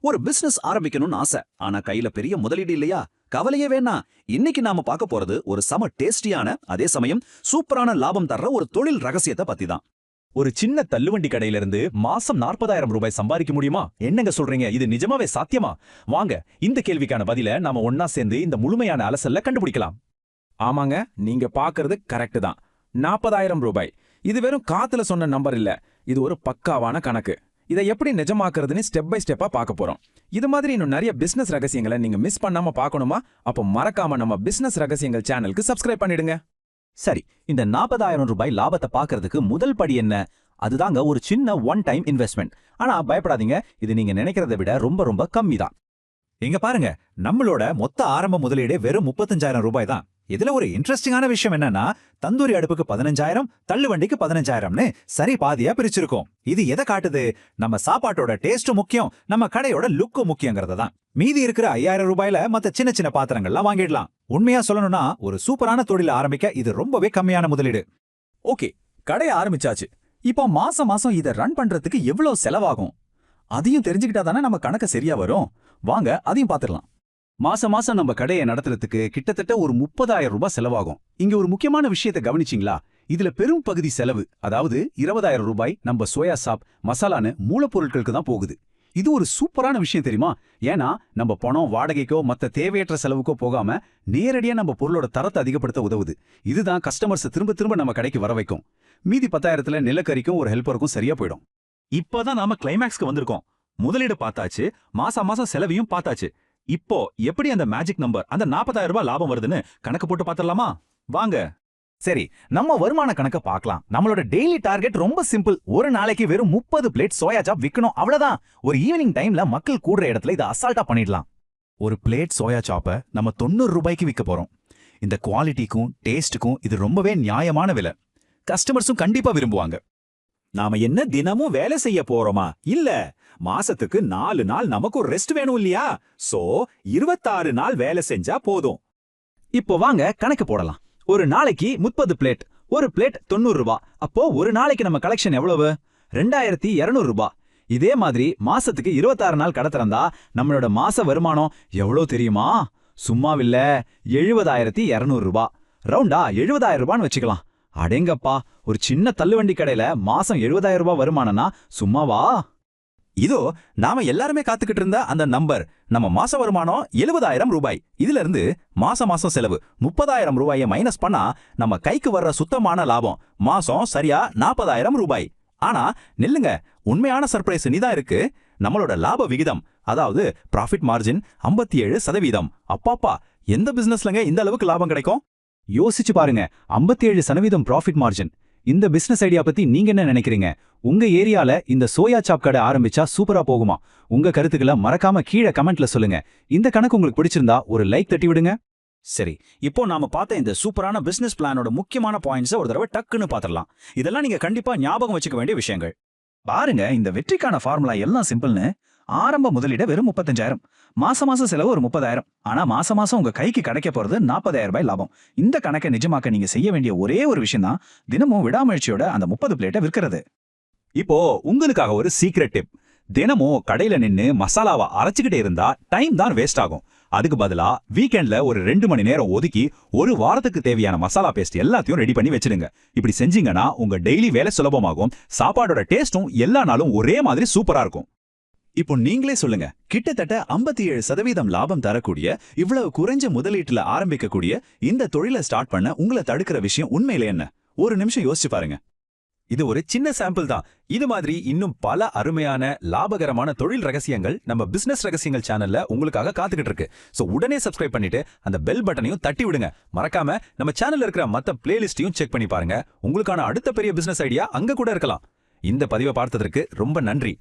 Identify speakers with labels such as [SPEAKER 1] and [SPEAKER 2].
[SPEAKER 1] ஒரு பிசினஸ் ஆரம்பிக்கணும்னு ஆசை, ஆனா கையில பெரிய முதலீடு இல்லையா? கவலையே வேணாம். இன்னைக்கு நாம பார்க்க போறது ஒரு சம டேஸ்டியான, அதே சமயம் சூப்பரான லாபம் தர்ற ஒரு தொழில் ரகசியத்தை பத்தி தான்.
[SPEAKER 2] ஒரு சின்ன தள்ளுவண்டி கடையில இருந்து மாசம் 40,000 ரூபாய் சம்பாதிக்க முடியுமா? என்னங்க சொல்றீங்க? இது நிஜமாவே சாத்தியமா? வாங்க, இந்த கேள்விக்கான பதில நாம ஒன்னா சேர்ந்து இந்த முழுமையான அலசல்ல கண்டுபிடிக்கலாம்.
[SPEAKER 3] ஆமாங்க, நீங்க பாக்குறது கரெக்ட் தான். 40,000 ரூபாய் இது வெறும் காத்துல சொன்ன நம்பர் இல்ல, இது ஒரு பக்காவான கணக்கு. இதை எப்படி நிஜமாக்குறதுன்னு ஸ்டெப் பை ஸ்டெப்பா பார்க்க போறோம். இது மாதிரி இன்னும் நிறைய பிசினஸ் ரகசியங்களை நீங்க மிஸ் பண்ணாம பார்க்கணுமா? அப்ப மறக்காம நம்ம பிசினஸ் ரகசியங்கள் சேனலுக்கு சப்ஸ்கிரைப் பண்ணிடுங்க.
[SPEAKER 2] சரி, இந்த 40,000 ரூபாய் லாபத்தை பாக்குறதுக்கு முதல் படி என்ன? அதுதாங்க ஒரு சின்ன ஒன் டைம் இன்வெஸ்ட்மெண்ட். ஆனா பயப்படாதீங்க, இது நீங்க நினைக்கிறத விட ரொம்ப ரொம்ப கம்மி தான்.
[SPEAKER 4] இங்க பாருங்க, நம்மளோட மொத்த ஆரம்ப முதலீடே வெறும் 35,000 ரூபாய் தான். இதுல ஒரு இன்ட்ரெஸ்டிங்கான விஷயம் என்னன்னா, தந்தூரி அடுப்புக்கு 15,000, தள்ளுவண்டிக்கு 15,000ன்னு சரி பாதியா பிரிச்சிருக்கோம். இது எதை காட்டுது? நம்ம சாப்பாட்டோட டேஸ்டும் முக்கியம், நம்ம கடையோட லுக்கும் முக்கியங்கிறத தான். மீதி இருக்கிற 5,000 ரூபாயில மத்த சின்ன சின்ன பாத்திரங்கள்லாம் வாங்கிடலாம். உண்மையா சொல்லணும்னா ஒரு சூப்பரான தொழில ஆரம்பிக்க இது ரொம்பவே கம்மியான முதலீடு.
[SPEAKER 2] ஓகே, கடையை ஆரம்பிச்சாச்சு. இப்போ மாசம் மாசம் இதை ரன் பண்றதுக்கு எவ்வளவு செலவாகும்? அதையும் தெரிஞ்சுக்கிட்டா தானே நம்ம கணக்கு சரியா வரும். வாங்க, அதையும் பாத்துடலாம்.
[SPEAKER 1] மாசம் மாசம் நம்ம கடையை நடத்துறதுக்கு கிட்டத்தட்ட ஒரு 30,000 ரூபாய் செலவாகும். இங்க ஒரு முக்கியமான விஷயத்தை கவனிச்சிங்களா? இதுல பெரும் பகுதி செலவு, அதாவது 20,000 ரூபாய் நம்ம சோயா சாப், மசாலான்னு மூலப்பொருட்களுக்கு தான் போகுது. இது ஒரு சூப்பரான விஷயம் தெரியுமா? ஏன்னா நம்ம பணம் வாடகைக்கோ மத்த தேவையற்ற செலவுக்கோ போகாம நேரடியா நம்ம பொருளோட தரத்தை அதிகப்படுத்த உதவுது. இதுதான் கஸ்டமர்ஸ் திரும்ப திரும்ப நம்ம கடைக்கு வர வைக்கும். மீதி 10,000த்துல நிலக்கரிக்கும் ஒரு ஹெல்ப்பருக்கும் சரியா போயிடும்.
[SPEAKER 2] இப்பதான் நாம கிளைமேக்ஸ்க்கு வந்திருக்கோம். முதலீடு பார்த்தாச்சு, மாசம் மாசம் செலவையும் பார்த்தாச்சு. இப்போ எப்படி அந்த மேஜிக் நம்பர், அந்த 40,000 ரூபாய் லாபம் வருதுன்னு கணக்கு போட்டு பாத்திரலாமா? வாங்க.
[SPEAKER 4] சரி, நம்ம வருமான கணக்க பார்க்கலாம். நம்மளோட டெய்லி டார்கெட் ரொம்ப சிம்பிள். ஒரு நாளைக்கு வெறும் 30 பிளேட் சோயா சாப் விக்கணும், அவ்வளவுதான். ஒரு ஈவினிங் டைம்ல மக்கள் கூடுற இடத்துல இதை அசால்ட்டா பண்ணிடலாம். ஒரு பிளேட் சோயா சாப்பை நம்ம 90 ரூபாய்க்கு விற்க போறோம். இந்த குவாலிட்டிக்கும் டேஸ்டுக்கும் இது ரொம்பவே நியாயமான விலை. கஸ்டமர்ஸும் கண்டிப்பா விரும்புவாங்க. நாம என்ன தினமும் வேலை செய்ய போறோமா? இல்ல, மாசத்துக்கு 4 நாள் நமக்கு ஒரு ரெஸ்ட் வேணும் இல்லையா? சோ 26 நாள் வேலை செஞ்சா போதும்.
[SPEAKER 2] இப்போ வாங்க கணக்கு போடலாம். ஒரு நாளைக்கு 30 பிளேட், ஒரு பிளேட் 90 ரூபாய். அப்போ ஒரு நாளைக்கு நம்ம கலெக்ஷன் எவ்வளவு? 2,200 ரூபாய். இதே மாதிரி மாசத்துக்கு 26 நாள் கடை திறந்தா நம்மளோட மாச வருமானம் எவ்வளவு தெரியுமா? சும்மாவில்ல, 70,200 ரூபாய். ரவுண்டா 70,000 ரூபான்னு வச்சுக்கலாம். அடேங்கப்பா, ஒரு சின்ன தள்ளுவண்டி கடையில மாசம் 70,000 ரூபாய் வருமானம்னா சும்மாவா?
[SPEAKER 4] இதோ நாம எல்லாருமே காத்துக்கிட்டு இருந்த அந்த நம்பர். நம்ம மாச வருமானம் 70,000 ரூபாய். இதுல இருந்து மாசம் செலவு 30,000 ரூபாயை மைனஸ் பண்ணா நம்ம கைக்கு வர்ற சுத்தமான லாபம் மாசம் சரியா 40,000 ரூபாய். ஆனா நில்லுங்க, உண்மையான சர்ப்ரைஸ் இனிதான் இருக்கு. நம்மளோட லாப விகிதம், அதாவது ப்ராஃபிட் மார்ஜின் 57%. அப்பாப்பா, எந்த பிசினஸ்லங்க இந்த அளவுக்கு லாபம் கிடைக்கும்?
[SPEAKER 2] யோசிச்சு பாருங்க, 57% ப்ராஃபிட் மார்ஜின். இந்த பிசினஸ் ஐடியா பத்தி நீங்க என்ன நினைக்கிறீங்க? உங்க ஏரியால இந்த சோயா சாப் கடை ஆரம்பிச்சா சூப்பரா போகுமா? உங்க கருத்துக்களை மறக்காம கீழே கமெண்ட்ல சொல்லுங்க. இந்த கணக்கு உங்களுக்கு பிடிச்சிருந்தா ஒரு லைக் தட்டி விடுங்க.
[SPEAKER 1] சரி, இப்போ நாம பார்த்த இந்த சூப்பரான பிசினஸ் பிளானோட முக்கியமான பாயிண்ட்ஸை ஒரு தடவை டக்குன்னு பாத்திரலாம். இதெல்லாம் நீங்க கண்டிப்பா ஞாபகம் வச்சுக்க வேண்டிய விஷயங்கள்.
[SPEAKER 3] பாருங்க, இந்த வெற்றிக்கான ஃபார்முலா எல்லாம் சிம்பிள்னு. ஆரம்ப முதலீடு வெறும் 35,000, மாசம் செலவு ஒரு 30,000. ஆனா மாசம் உங்க கைக்கு கிடைக்க போறது 40,000 ரூபாய் லாபம். இந்த கணக்கை நிஜமாக்க நீங்க செய்ய வேண்டிய ஒரே ஒரு விஷயம் தான், தினமும் விடாமுயற்சியோட அந்த 30 பிளேட்டை விற்கிறது.
[SPEAKER 2] இப்போ உங்களுக்காக ஒரு சீக்ரெட் டிப். தினமும் கடையில நின்னு மசாலாவை அரைச்சுக்கிட்டே இருந்தா டைம் தான் வேஸ்ட் ஆகும். அதுக்கு பதிலா வீக்கெண்ட்ல ஒரு 2 மணி நேரம் ஒதுக்கி ஒரு வாரத்துக்கு தேவையான மசாலா பேஸ்ட் எல்லாத்தையும் ரெடி பண்ணி வச்சிடுங்க. இப்படி செஞ்சீங்கன்னா உங்க டெய்லி வேலை சுலபமாகும். சாப்பாடோட டேஸ்டும் எல்லா நாளும் ஒரே மாதிரி சூப்பரா இருக்கும்.
[SPEAKER 4] இப்போ நீங்களே சொல்லுங்க, கிட்டத்தட்ட 57% லாபம் தரக்கூடிய, இவ்வளவு குறைஞ்ச முதலீட்டுல ஆரம்பிக்கக்கூடிய இந்த தொழிலை ஸ்டார்ட் பண்ண உங்களை தடுக்கிற விஷயம் உண்மையில என்ன? ஒரு நிமிஷம் யோசிச்சு பாருங்க.
[SPEAKER 2] இது ஒரு சின்ன சாம்பிள் தான். இது மாதிரி இன்னும் பல அருமையான லாபகரமான தொழில் ரகசியங்கள் நம்ம பிசினஸ் ரகசியங்கள் சேனல்ல உங்களுக்காக காத்துக்கிட்டு இருக்கு. சோ உடனே சப்ஸ்கிரைப் பண்ணிட்டு அந்த பெல் பட்டனையும் தட்டி விடுங்க. மறக்காம நம்ம சேனல்ல இருக்கிற மத்த பிளேலிஸ்டையும் செக் பண்ணி பாருங்க. உங்களுக்கான அடுத்த பெரிய பிசினஸ் ஐடியா அங்க கூட இருக்கலாம். இந்த பதிவை பார்த்ததற்கு ரொம்ப நன்றி.